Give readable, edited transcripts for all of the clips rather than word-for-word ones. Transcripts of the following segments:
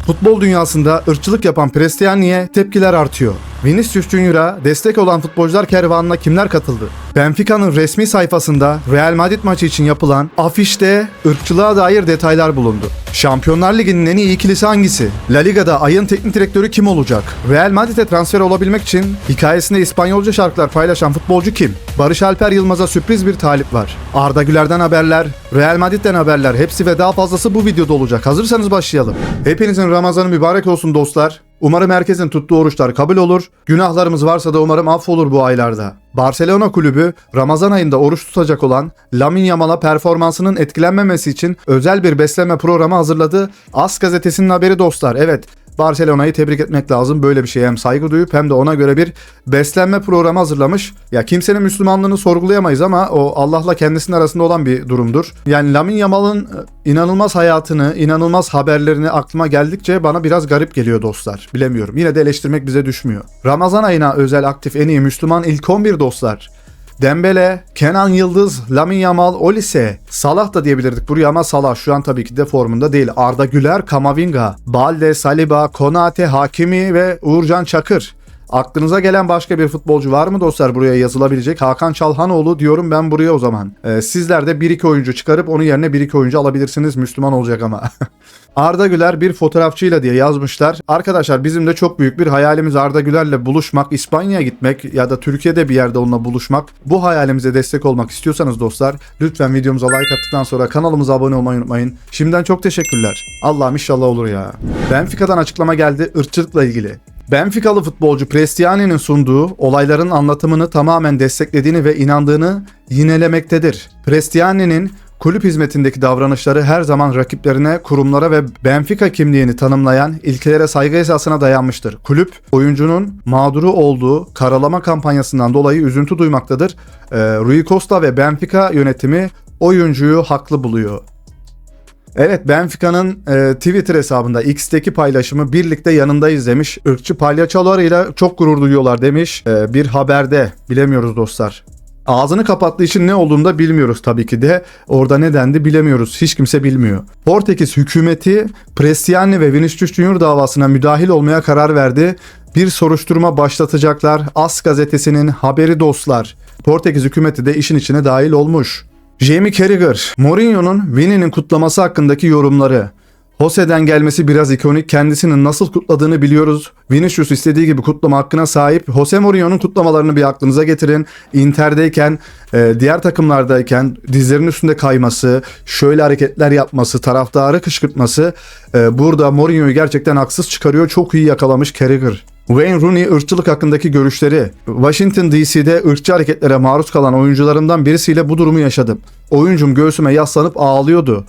Futbol dünyasında ırkçılık yapan Prestiani'ye tepkiler artıyor. Vinicius Junior'a destek olan futbolcular kervanına kimler katıldı? Benfica'nın resmi sayfasında Real Madrid maçı için yapılan afişte ırkçılığa dair detaylar bulundu. Şampiyonlar Ligi'nin en iyi ikilisi hangisi? La Liga'da ayın teknik direktörü kim olacak? Real Madrid'e transfer olabilmek için hikayesinde İspanyolca şarkılar paylaşan futbolcu kim? Barış Alper Yılmaz'a sürpriz bir talip var. Arda Güler'den haberler, Real Madrid'den haberler, hepsi ve daha fazlası bu videoda olacak. Hazırsanız başlayalım. Hepinizin Ramazanı mübarek olsun dostlar. Umarım herkesin tuttuğu oruçlar kabul olur. Günahlarımız varsa da umarım affolur bu aylarda. Barcelona kulübü Ramazan ayında oruç tutacak olan Lamine Yamal'a performansının etkilenmemesi için özel bir beslenme programı hazırladı. AS gazetesinin haberi dostlar. Evet, Barcelona'yı tebrik etmek lazım. Böyle bir şeye hem saygı duyup hem de ona göre bir beslenme programı hazırlamış. Ya kimsenin Müslümanlığını sorgulayamayız ama o Allah'la kendisinin arasında olan bir durumdur. Yani Lamine Yamal'ın inanılmaz hayatını, inanılmaz haberlerini aklıma geldikçe bana biraz garip geliyor dostlar. Bilemiyorum. Yine de eleştirmek bize düşmüyor. Ramazan ayına özel aktif en iyi Müslüman ilk 11 dostlar. Dembele, Kenan Yıldız, Lamine Yamal, Olise, Salah da diyebilirdik buraya ama Salah şu an tabii ki de formunda değil. Arda Güler, Kamavinga, Balde, Saliba, Konate, Hakimi ve Uğurcan Çakır. Aklınıza gelen başka bir futbolcu var mı dostlar buraya yazılabilecek? Hakan Çalhanoğlu diyorum ben buraya o zaman. Sizler de 1-2 oyuncu çıkarıp onun yerine 1-2 oyuncu alabilirsiniz. Müslüman olacak ama. Arda Güler bir fotoğrafçıyla diye yazmışlar. Arkadaşlar bizim de çok büyük bir hayalimiz Arda Güler'le buluşmak, İspanya'ya gitmek ya da Türkiye'de bir yerde onunla buluşmak. Bu hayalimize destek olmak istiyorsanız dostlar lütfen videomuza like attıktan sonra kanalımıza abone olmayı unutmayın. Şimdiden çok teşekkürler. Allah'ım inşallah olur ya. Benfica'dan açıklama geldi ırkçılıkla ilgili. Benficalı futbolcu Prestiani'nin sunduğu olayların anlatımını tamamen desteklediğini ve inandığını yinelemektedir. Prestiani'nin kulüp hizmetindeki davranışları her zaman rakiplerine, kurumlara ve Benfica kimliğini tanımlayan ilkelere saygı esasına dayanmıştır. Kulüp, oyuncunun mağduru olduğu karalama kampanyasından dolayı üzüntü duymaktadır. Rui Costa ve Benfica yönetimi oyuncuyu haklı buluyor. Evet, Benfica'nın Twitter hesabında X'teki paylaşımı birlikte yanındayız demiş. Irkçı palyaçolarıyla çok gurur duyuyorlar demiş bir haberde. Bilemiyoruz dostlar. Ağzını kapattığı için ne olduğunu da bilmiyoruz tabii ki de. Orada nedendi bilemiyoruz. Hiç kimse bilmiyor. Portekiz hükümeti Prestiani ve Vinicius Junior davasına müdahil olmaya karar verdi. Bir soruşturma başlatacaklar. AS gazetesinin haberi dostlar. Portekiz hükümeti de işin içine dahil olmuş. Jamie Carragher, Mourinho'nun Vini'nin kutlaması hakkındaki yorumları. Jose'den gelmesi biraz ikonik. Kendisinin nasıl kutladığını biliyoruz. Vinicius istediği gibi kutlama hakkına sahip. Jose Mourinho'nun kutlamalarını bir aklınıza getirin. Inter'deyken, diğer takımlardayken dizlerinin üstünde kayması, şöyle hareketler yapması, taraftarı kışkırtması burada Mourinho'yu gerçekten haksız çıkarıyor. Çok iyi yakalamış Carragher. Wayne Rooney ırkçılık hakkındaki görüşleri. Washington DC'de ırkçı hareketlere maruz kalan oyuncularımdan birisiyle bu durumu yaşadım. Oyuncum göğsüme yaslanıp ağlıyordu.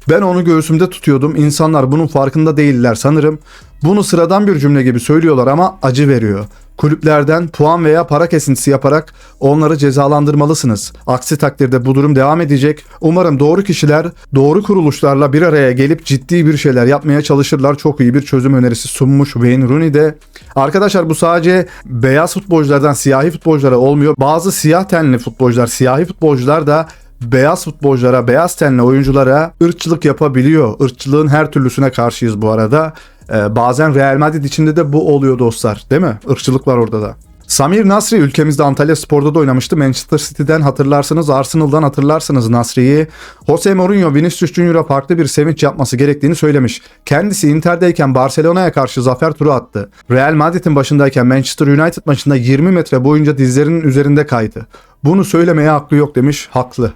Ben onu göğsümde tutuyordum. İnsanlar bunun farkında değiller sanırım. Bunu sıradan bir cümle gibi söylüyorlar ama acı veriyor. Kulüplerden puan veya para kesintisi yaparak onları cezalandırmalısınız. Aksi takdirde bu durum devam edecek. Umarım doğru kişiler, doğru kuruluşlarla bir araya gelip ciddi bir şeyler yapmaya çalışırlar. Çok iyi bir çözüm önerisi sunmuş Wayne Rooney de. Arkadaşlar bu sadece beyaz futbolculardan siyahi futbolculara olmuyor. Bazı siyah tenli futbolcular, siyahi futbolcular da beyaz futbolculara, beyaz tenli oyunculara ırkçılık yapabiliyor. Irkçılığın her türlüsüne karşıyız bu arada. Bazen Real Madrid içinde de bu oluyor dostlar, değil mi? Irkçılık var orada da. Samir Nasri ülkemizde Antalya Spor'da da oynamıştı. Manchester City'den hatırlarsınız, Arsenal'dan hatırlarsınız Nasri'yi. Jose Mourinho Vinicius Junior'a farklı bir sevinç yapması gerektiğini söylemiş. Kendisi Inter'deyken Barcelona'ya karşı zafer turu attı. Real Madrid'in başındayken Manchester United maçında 20 metre boyunca dizlerinin üzerinde kaydı. Bunu söylemeye hakkı yok demiş, haklı.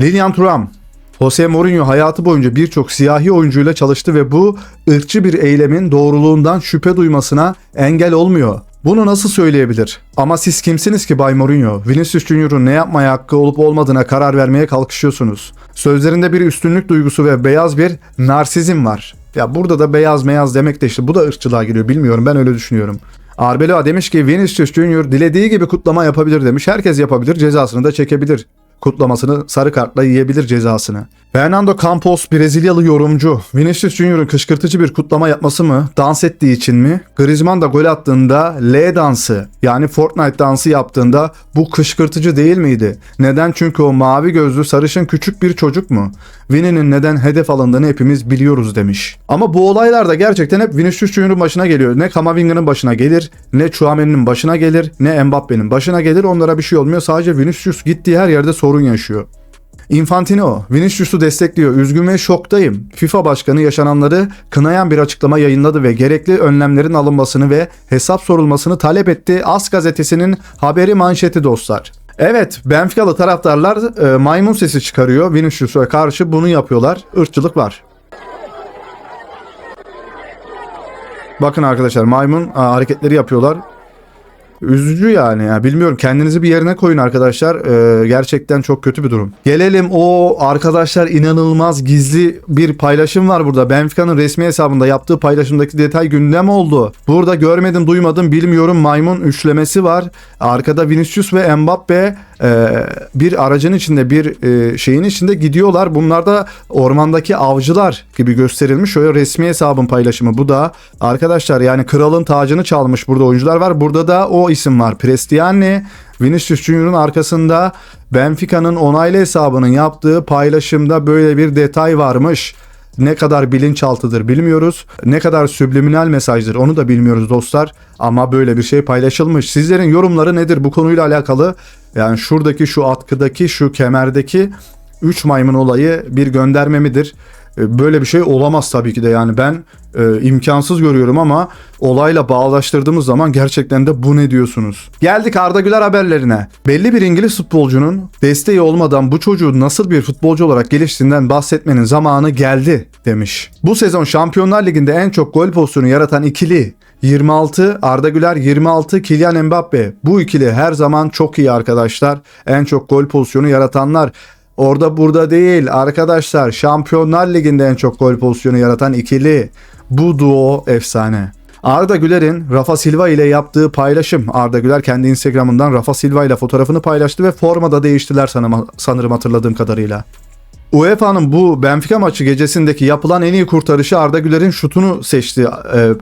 Lilian Thuram, Jose Mourinho hayatı boyunca birçok siyahi oyuncuyla çalıştı ve bu ırkçı bir eylemin doğruluğundan şüphe duymasına engel olmuyor. Bunu nasıl söyleyebilir? Ama siz kimsiniz ki Bay Mourinho? Vinicius Junior'un ne yapmaya hakkı olup olmadığına karar vermeye kalkışıyorsunuz. Sözlerinde bir üstünlük duygusu ve beyaz bir narsizm var. Ya burada da beyaz meyaz demek de işte bu da ırkçılığa giriyor, bilmiyorum, ben öyle düşünüyorum. Arbeloa demiş ki Vinicius Junior dilediği gibi kutlama yapabilir demiş. Herkes yapabilir, cezasını da çekebilir. kutlamasını sarı kartla yiyebilir cezasını. Fernando Campos Brezilyalı yorumcu. Vinicius Junior'ın kışkırtıcı bir kutlama yapması mı? Dans ettiği için mi? Griezmann da gol attığında L dansı yani Fortnite dansı yaptığında bu kışkırtıcı değil miydi? Neden? Çünkü o mavi gözlü sarışın küçük bir çocuk mu? Vini'nin neden hedef alındığını hepimiz biliyoruz demiş. Ama bu olaylar da gerçekten hep Vinicius Junior'ın başına geliyor. Ne Kamavinga'nın başına gelir, ne Tchouaméni'nin başına gelir, ne Mbappe'nin başına gelir. Onlara bir şey olmuyor. Sadece Vinicius gittiği her yerde sorun yaşıyor. Infantino, Vinicius'u destekliyor. Üzgün ve şoktayım. FIFA Başkanı yaşananları kınayan bir açıklama yayınladı ve gerekli önlemlerin alınmasını ve hesap sorulmasını talep etti. AS gazetesinin haberi manşeti dostlar. Evet, Benficalı taraftarlar maymun sesi çıkarıyor. Vinicius'a karşı bunu yapıyorlar. Irkçılık var. Bakın arkadaşlar, maymun hareketleri yapıyorlar. Üzücü yani ya, bilmiyorum, kendinizi bir yerine koyun arkadaşlar. Gerçekten çok kötü bir durum. Gelelim o arkadaşlar, inanılmaz gizli bir paylaşım var burada. Benfica'nın resmi hesabında yaptığı paylaşımdaki detay gündem oldu. Burada görmedim duymadım bilmiyorum maymun üçlemesi var. Arkada Vinicius ve Mbappe bir aracın içinde, bir şeyin içinde gidiyorlar. Bunlar da ormandaki avcılar gibi gösterilmiş. Şöyle resmi hesabın paylaşımı bu da. Arkadaşlar yani kralın tacını çalmış burada oyuncular var. Burada da o isim var. Prestiani. Vinicius Junior'un arkasında Benfica'nın onaylı hesabının yaptığı paylaşımda böyle bir detay varmış. Ne kadar bilinçaltıdır bilmiyoruz. Ne kadar subliminal mesajdır onu da bilmiyoruz dostlar. Ama böyle bir şey paylaşılmış. Sizlerin yorumları nedir bu konuyla alakalı? Yani şuradaki, şu atkıdaki, şu kemerdeki 3 maymun olayı bir gönderme midir? Böyle bir şey olamaz tabii ki de, yani ben imkansız görüyorum ama olayla bağdaştırdığımız zaman gerçekten de bu ne diyorsunuz? Geldik Arda Güler haberlerine. Belli bir İngiliz futbolcunun desteği olmadan bu çocuğun nasıl bir futbolcu olarak geliştiğinden bahsetmenin zamanı geldi demiş. Bu sezon Şampiyonlar Ligi'nde en çok gol pozisyonu yaratan ikili 26, Arda Güler 26, Kylian Mbappe. Bu ikili her zaman çok iyi arkadaşlar. En çok gol pozisyonu yaratanlar. Orada burada değil arkadaşlar. Şampiyonlar Ligi'nde en çok gol pozisyonu yaratan ikili. Bu duo efsane. Arda Güler'in Rafa Silva ile yaptığı paylaşım. Arda Güler kendi Instagram'ından Rafa Silva ile fotoğrafını paylaştı ve formada değiştiler sanırım hatırladığım kadarıyla. UEFA'nın bu Benfica maçı gecesindeki yapılan en iyi kurtarışı Arda Güler'in şutunu seçti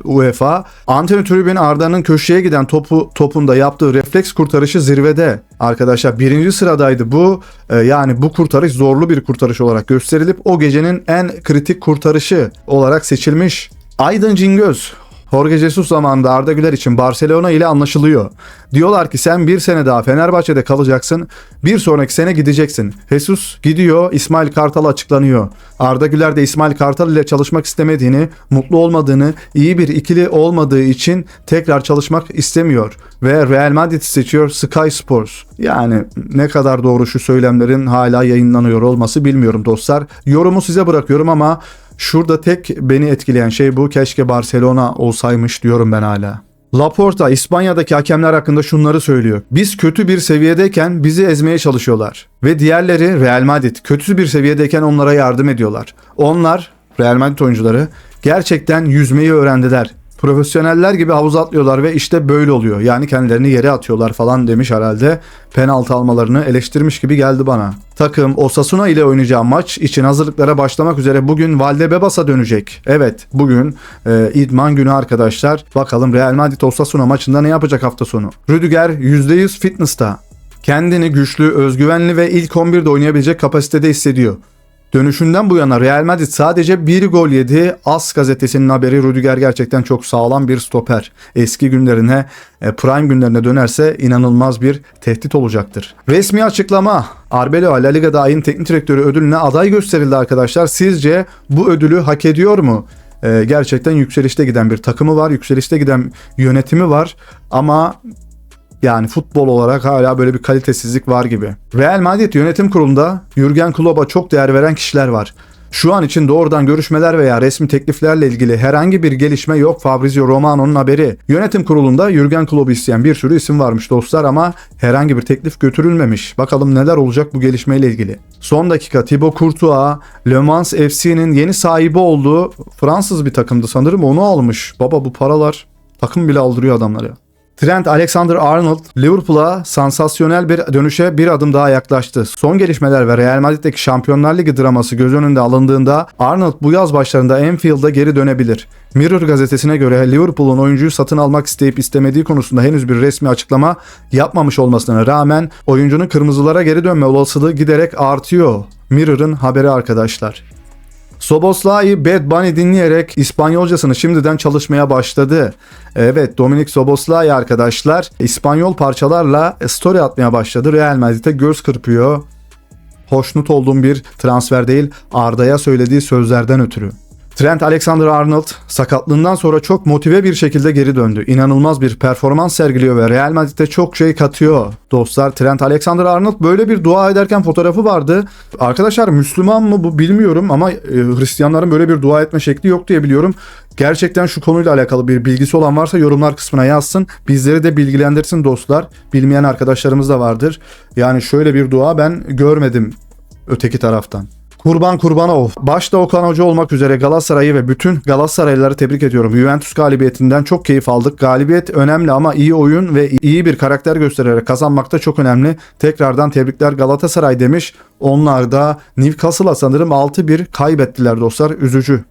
UEFA. Anthony Trubin Arda'nın köşeye giden topunda yaptığı refleks kurtarışı zirvede. Arkadaşlar birinci sıradaydı bu. Yani bu kurtarış zorlu bir kurtarış olarak gösterilip o gecenin en kritik kurtarışı olarak seçilmiş. Aydın Cingöz. Jorge Jesus zamanında Arda Güler için Barcelona ile anlaşılıyor. Diyorlar ki sen bir sene daha Fenerbahçe'de kalacaksın, bir sonraki sene gideceksin. Jesus gidiyor, İsmail Kartal açıklanıyor. Arda Güler de İsmail Kartal ile çalışmak istemediğini, mutlu olmadığını, iyi bir ikili olmadığı için tekrar çalışmak istemiyor. Ve Real Madrid seçiyor, Sky Sports. Yani ne kadar doğru şu söylemlerin hala yayınlanıyor olması bilmiyorum dostlar. Yorumu size bırakıyorum ama şurada tek beni etkileyen şey bu. Keşke Barcelona olsaymış diyorum ben hala. Laporta İspanya'daki hakemler hakkında şunları söylüyor. Biz kötü bir seviyedeyken bizi ezmeye çalışıyorlar. Ve diğerleri Real Madrid kötü bir seviyedeyken onlara yardım ediyorlar. Onlar, Real Madrid oyuncuları, gerçekten yüzmeyi öğrendiler. Profesyoneller gibi havuza atlıyorlar ve işte böyle oluyor. Yani kendilerini yere atıyorlar falan demiş herhalde. Penaltı almalarını eleştirmiş gibi geldi bana. Takım Osasuna ile oynayacağı maç için hazırlıklara başlamak üzere bugün Valdebebas'a dönecek. Evet, bugün idman günü arkadaşlar. Bakalım Real Madrid Osasuna maçında ne yapacak hafta sonu? Rüdiger %100 fitness'ta. Kendini güçlü, özgüvenli ve ilk 11'de oynayabilecek kapasitede hissediyor. Dönüşünden bu yana Real Madrid sadece bir gol yedi. AS gazetesinin haberi, Rüdiger gerçekten çok sağlam bir stoper. Eski günlerine, prime günlerine dönerse inanılmaz bir tehdit olacaktır. Resmi açıklama. Arbeloa La Liga'da ayın teknik direktörü ödülüne aday gösterildi arkadaşlar. Sizce bu ödülü hak ediyor mu? Gerçekten yükselişte giden bir takımı var. Yükselişte giden yönetimi var. Ama yani futbol olarak hala böyle bir kalitesizlik var gibi. Real Madrid yönetim kurulunda Jürgen Klopp'a çok değer veren kişiler var. Şu an için doğrudan görüşmeler veya resmi tekliflerle ilgili herhangi bir gelişme yok. Fabrizio Romano'nun haberi. Yönetim kurulunda Jürgen Klopp'u isteyen bir sürü isim varmış dostlar ama herhangi bir teklif götürülmemiş. Bakalım neler olacak bu gelişmeyle ilgili. Son dakika Thibaut Courtois, Le Mans FC'nin yeni sahibi olduğu Fransız bir takımdı sanırım, onu almış. Baba bu paralar takım bile aldırıyor adamları. Trent Alexander-Arnold Liverpool'a sansasyonel bir dönüşe bir adım daha yaklaştı. Son gelişmeler ve Real Madrid'deki Şampiyonlar Ligi draması göz önünde alındığında Arnold bu yaz başlarında Anfield'a geri dönebilir. Mirror gazetesine göre Liverpool'un oyuncuyu satın almak isteyip istemediği konusunda henüz bir resmi açıklama yapmamış olmasına rağmen oyuncunun kırmızılara geri dönme olasılığı giderek artıyor. Mirror'ın haberi arkadaşlar. Szoboszlai Bad Bunny dinleyerek İspanyolcasını şimdiden çalışmaya başladı. Evet, Dominik Szoboszlai arkadaşlar İspanyol parçalarla story atmaya başladı. Real Madrid'e göz kırpıyor. Hoşnut olduğum bir transfer değil, Arda'ya söylediği sözlerden ötürü. Trent Alexander-Arnold sakatlığından sonra çok motive bir şekilde geri döndü. İnanılmaz bir performans sergiliyor ve Real Madrid'e çok şey katıyor. Dostlar, Trent Alexander-Arnold böyle bir dua ederken fotoğrafı vardı. Arkadaşlar Müslüman mı bu bilmiyorum ama Hristiyanların böyle bir dua etme şekli yok diye biliyorum. Gerçekten şu konuyla alakalı bir bilgisi olan varsa yorumlar kısmına yazsın. Bizleri de bilgilendirsin dostlar. Bilmeyen arkadaşlarımız da vardır. Yani şöyle bir dua ben görmedim öteki taraftan. Kurban Kurbanov. Başta Okan Hoca olmak üzere Galatasaray'ı ve bütün Galatasaraylıları tebrik ediyorum. Juventus galibiyetinden çok keyif aldık. Galibiyet önemli ama iyi oyun ve iyi bir karakter göstererek kazanmak da çok önemli. Tekrardan tebrikler Galatasaray demiş. Onlar da Newcastle'a sanırım 6-1 kaybettiler dostlar. Üzücü.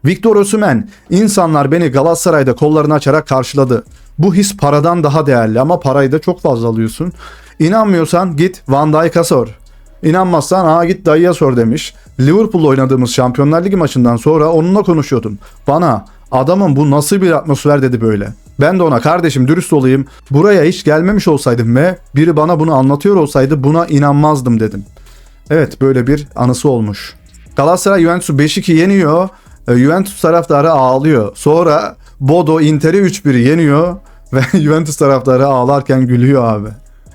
Victor Osimhen. İnsanlar beni Galatasaray'da kollarını açarak karşıladı. Bu his paradan daha değerli ama parayı da çok fazla alıyorsun. İnanmıyorsan git Van Dijk'a sor. İnanmazsan git dayıya sor demiş. Liverpool'la oynadığımız Şampiyonlar Ligi maçından sonra onunla konuşuyordum. Bana adamın bu nasıl bir atmosfer dedi böyle. Ben de ona kardeşim dürüst olayım, buraya hiç gelmemiş olsaydım ve biri bana bunu anlatıyor olsaydı buna inanmazdım dedim. Evet, böyle bir anısı olmuş. Galatasaray Juventus'u 5-2 yeniyor. Juventus taraftarı ağlıyor. Sonra Bodo Inter'i 3-1 yeniyor ve Juventus taraftarı ağlarken gülüyor abi.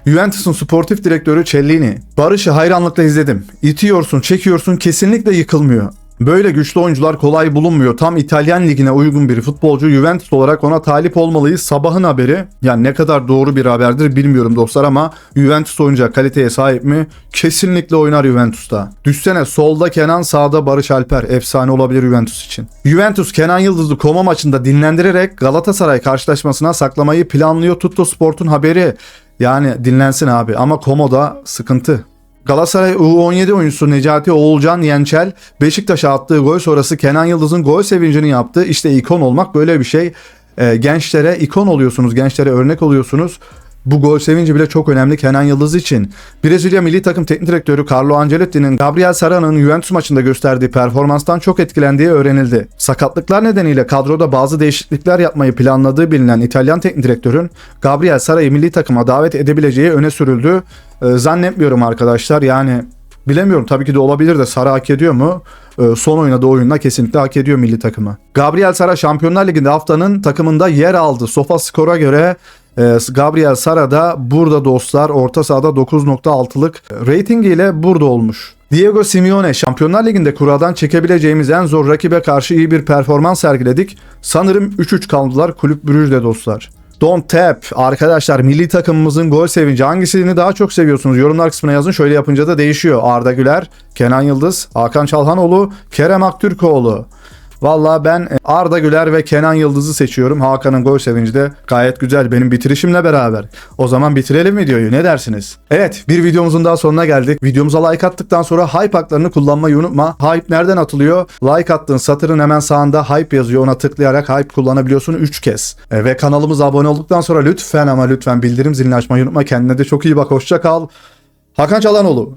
Juventus'un sportif direktörü Cellini. Barış'ı hayranlıkla izledim. İtiyorsun, çekiyorsun, kesinlikle yıkılmıyor. Böyle güçlü oyuncular kolay bulunmuyor. Tam İtalyan ligine uygun bir futbolcu. Juventus olarak ona talip olmalıyız. Sabahın haberi. Yani ne kadar doğru bir haberdir bilmiyorum dostlar ama Juventus oyuncağı kaliteye sahip mi? Kesinlikle oynar Juventus'ta. Düşsene, solda Kenan, sağda Barış Alper. Efsane olabilir Juventus için. Juventus Kenan Yıldız'ı Como maçında dinlendirerek Galatasaray karşılaşmasına saklamayı planlıyor. Tuttosport'un haberi. Yani dinlensin abi ama Como'da sıkıntı. Galatasaray U17 oyuncusu Necati Oğulcan Yençel Beşiktaş'a attığı gol sonrası Kenan Yıldız'ın gol sevincini yaptı. İşte ikon olmak böyle bir şey. Gençlere ikon oluyorsunuz, gençlere örnek oluyorsunuz. Bu gol sevinci bile çok önemli Kenan Yıldız için. Brezilya milli takım teknik direktörü Carlo Ancelotti'nin Gabriel Sara'nın Juventus maçında gösterdiği performanstan çok etkilendiği öğrenildi. Sakatlıklar nedeniyle kadroda bazı değişiklikler yapmayı planladığı bilinen İtalyan teknik direktörün Gabriel Sara'yı milli takıma davet edebileceği öne sürüldü. Zannetmiyorum arkadaşlar, yani bilemiyorum, tabii ki de olabilir de Sara hak ediyor mu? Son oynadığı oyunla kesinlikle hak ediyor milli takımı. Gabriel Sara Şampiyonlar Ligi'nde haftanın takımında yer aldı. SofaScore'a göre Gabriel Sara da burada dostlar orta sahada 9.6'lık ratingiyle burada olmuş. Diego Simeone Şampiyonlar Ligi'nde kuradan çekebileceğimiz en zor rakibe karşı iyi bir performans sergiledik. Sanırım 3-3 kaldılar Kulüp Brugge'de dostlar. Don't tap. Arkadaşlar milli takımımızın gol sevinci hangisini daha çok seviyorsunuz? Yorumlar kısmına yazın. Şöyle yapınca da değişiyor. Arda Güler, Kenan Yıldız, Hakan Çalhanoğlu, Kerem Aktürkoğlu. Valla ben Arda Güler ve Kenan Yıldız'ı seçiyorum. Hakan'ın gol sevinci de gayet güzel benim bitirişimle beraber. O zaman bitirelim videoyu, ne dersiniz? Evet, bir videomuzun daha sonuna geldik. Videomuza like attıktan sonra hype haklarını kullanmayı unutma. Hype nereden atılıyor? Like attığın satırın hemen sağında hype yazıyor. Ona tıklayarak hype kullanabiliyorsun 3 kez. Ve kanalımıza abone olduktan sonra lütfen ama lütfen bildirim zilini açmayı unutma. Kendine de çok iyi bak. Hoşça kal. Hakan Çalhanoğlu.